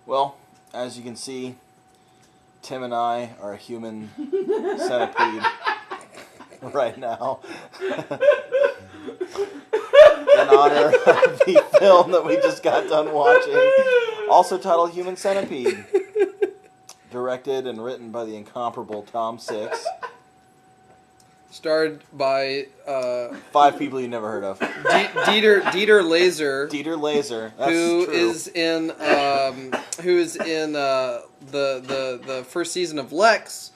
Well, as you can see, Tim and I are a human centipede right now. In honor of the film that we just got done watching, also titled Human Centipede. Directed and written by the incomparable Tom Six. Starred by 5 people you never heard of. Dieter Laser. Dieter Laser, that's who true. is in the first season of Lex,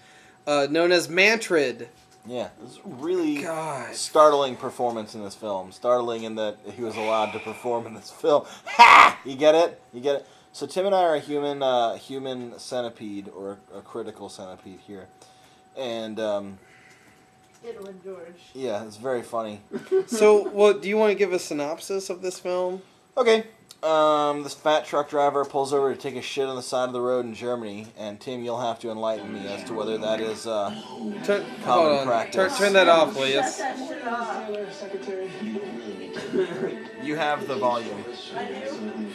known as Mantrid. Yeah, it was really startling performance in this film. Startling in that he was allowed to perform in this film. Ha! You get it? You get it? So Tim and I are a human centipede, or a critical centipede here. And, Edwin George. yeah, it's very funny. So, do you want to give a synopsis of this film? Okay. This fat truck driver pulls over to take a shit on the side of the road in Germany, and Tim, you'll have to enlighten me as to whether that is common practice. Turn that off, please. Shut that shit off. You have the volume.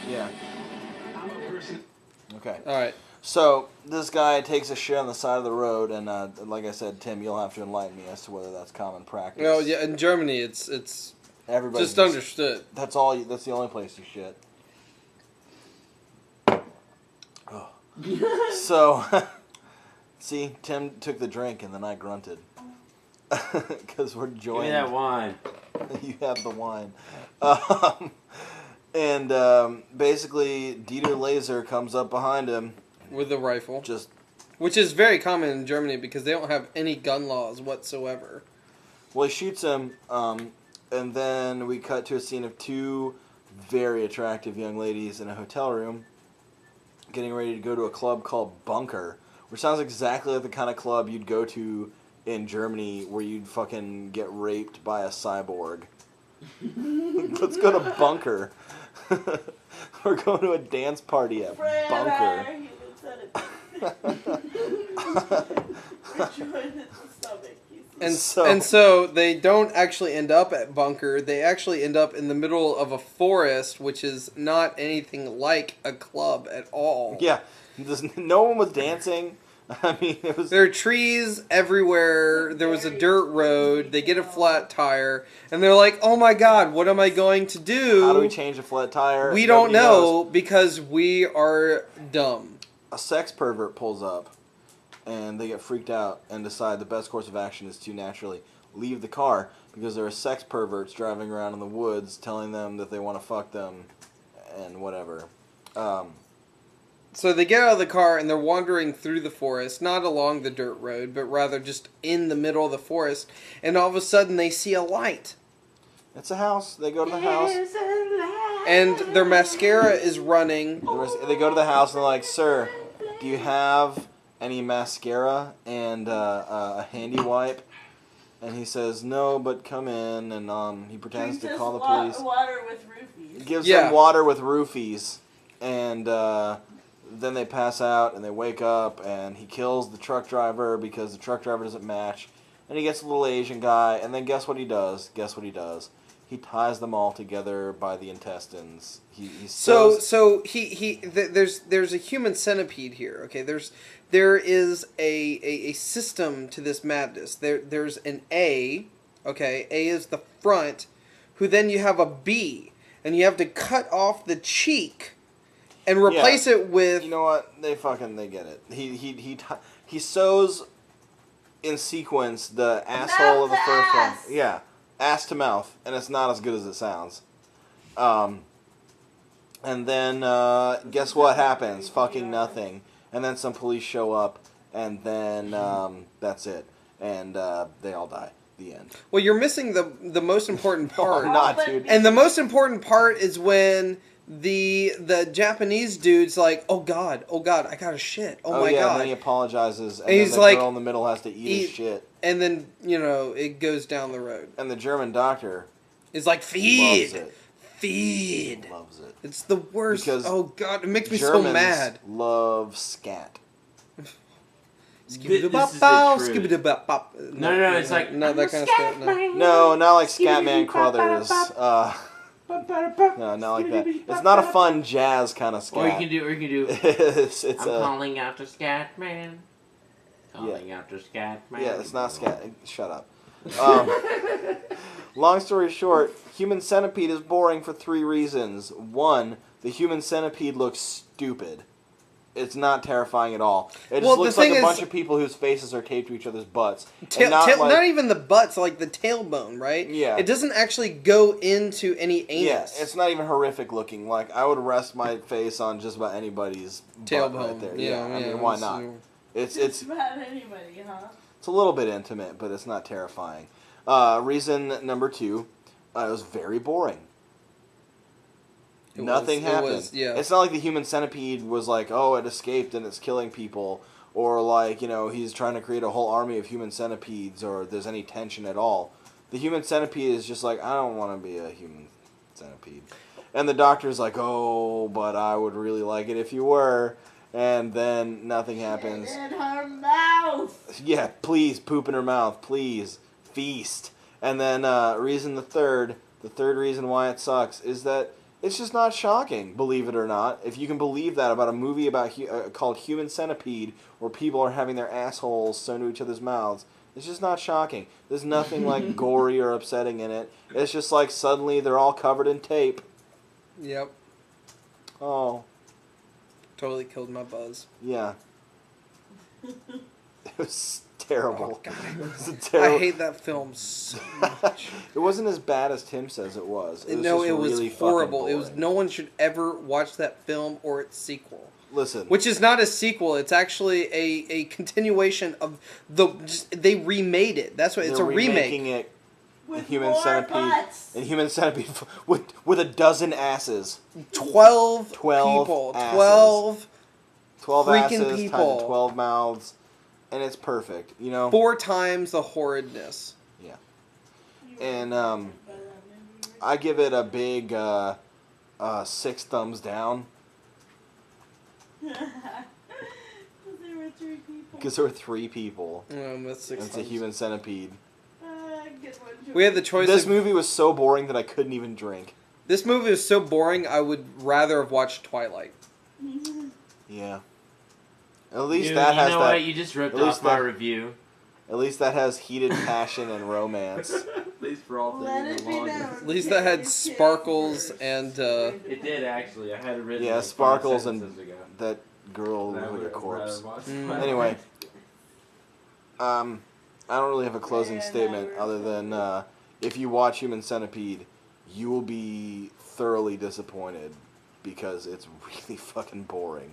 Yeah. Okay. All right. So this guy takes a shit on the side of the road, and like I said, Tim, you'll have to enlighten me as to whether that's common practice. No, yeah, in Germany, it's Everybody just understood. That's all. That's the only place you shit. Oh. So, see, Tim took the drink, and then I grunted because we're joined. Give me that wine. You have the wine. And basically, Dieter Laser comes up behind him with a rifle, which is very common in Germany because they don't have any gun laws whatsoever. Well, he shoots him, and then we cut to a scene of 2 very attractive young ladies in a hotel room getting ready to go to a club called Bunker, which sounds exactly like the kind of club you'd go to in Germany where you'd fucking get raped by a cyborg. Let's go to Bunker. We're going to a dance party at Bunker. And so they don't actually end up at Bunker. They actually end up in the middle of a forest, which is not anything like a club at all. Yeah, no one was dancing. I mean, it was. There are trees everywhere. There was a dirt road. They get a flat tire, and they're like, "Oh my God, what am I going to do? How do we change a flat tire?" We don't know because we are dumb." A sex pervert pulls up, and they get freaked out and decide the best course of action is to naturally leave the car because there are sex perverts driving around in the woods telling them that they want to fuck them and whatever. So they get out of the car and they're wandering through the forest, not along the dirt road, but rather just in the middle of the forest, and all of a sudden they see a light. It's a house. They go to the house. And their mascara is running. They go to the house and they're like, "Sir, do you have any mascara and a handy wipe?" And he says, "No, but come in." And he pretends to call the police. Water with roofies. Gives them water with roofies. And then they pass out and they wake up and he kills the truck driver because the truck driver doesn't match. And he gets a little Asian guy, and then guess what he does? He ties them all together by the intestines. There's a human centipede here. Okay, there is a system to this madness. There's an A. Okay, A is the front. Who then you have a B, and you have to cut off the cheek, and replace it with. You know what? They get it. He sews in sequence the asshole of the first one. Yeah. Ass to mouth, and it's not as good as it sounds. And then, guess what happens? Fucking nothing. And then some police show up, and then, that's it. And, they all die. The end. Well, you're missing the most important part. No, I'm not, dude. And the most important part is when the Japanese dude's like, oh god, I gotta shit. Oh my god. And then he apologizes, and he's then the girl in the middle has to eat his shit. And then, it goes down the road. And the German doctor is like, feed! Loves it. Feed! He loves it. It's the worst. Because oh god, it makes me Germans so mad. Love scat. This is the truth. No, it's like no, that kind of stuff. No, not like Scatman Crothers. No, not like that. It's not a fun jazz kind of scat. Or you can do. it's I'm calling out to Scatman. Calling out to Scatman. Yeah, it's not scat. Shut up. Long story short, Human Centipede is boring for 3 reasons. 1, the Human Centipede looks stupid. It's not terrifying at all. It just looks like a bunch of people whose faces are taped to each other's butts. Not even the butts, like the tailbone, right? Yeah. It doesn't actually go into any anus. Yeah, it's not even horrific looking. Like, I would rest my face on just about anybody's butt Tailbone. right there. Yeah, I mean, why not? It's about anybody, huh? It's a little bit intimate, but it's not terrifying. Reason number 2, it was very boring. Nothing happened. It's not like the Human Centipede was like, oh, it escaped and it's killing people, or like, he's trying to create a whole army of human centipedes, or there's any tension at all. The Human Centipede is just like, I don't want to be a human centipede. And the doctor's like, oh, but I would really like it if you were. And then nothing happens. In her mouth! Yeah, please, poop in her mouth. Please, feast. And then the third reason why it sucks is that it's just not shocking, believe it or not. If you can believe that about a movie about called Human Centipede, where people are having their assholes sewn to each other's mouths, it's just not shocking. There's nothing like gory or upsetting in it. It's just like suddenly they're all covered in tape. Yep. Oh. Totally killed my buzz. Yeah. It was terrible. Oh, God. It was terrible. I hate that film so much. It wasn't as bad as Tim says it was. It was No, just it was really horrible. fucking It was boring. no one should ever watch that film or its sequel. Listen. Which is not a sequel. It's actually a continuation of they remade it. That's what it's They're a remake. remaking it With Human more Centipede. butts. And Human Centipede with a dozen asses. 12 12 people. asses. 12 12 freaking asses people. times 12 mouths. And it's perfect, 4 times the horridness. Yeah. You were And affected by that movie, I give it a big 6 thumbs down. Because there were 3 people. Because there were 3 people. That's 6 It's a thumbs. Human Centipede. Good one, We had the choice This of... movie was so boring that I couldn't even drink. This movie is so boring, I would rather have watched Twilight. Yeah. At least You that has know that. what? You just ripped at least off my that- review. At least that has heated passion and romance. At least for all Let things it be along. known. At least that had sparkles and... It did actually. I had it written. Yeah, like 5 Sparkles and sentences ago. that girl And I with a would- corpse. I watched- Anyway, I don't really have a closing Yeah, statement no, other than if you watch Human Centipede, you will be thoroughly disappointed because it's really fucking boring.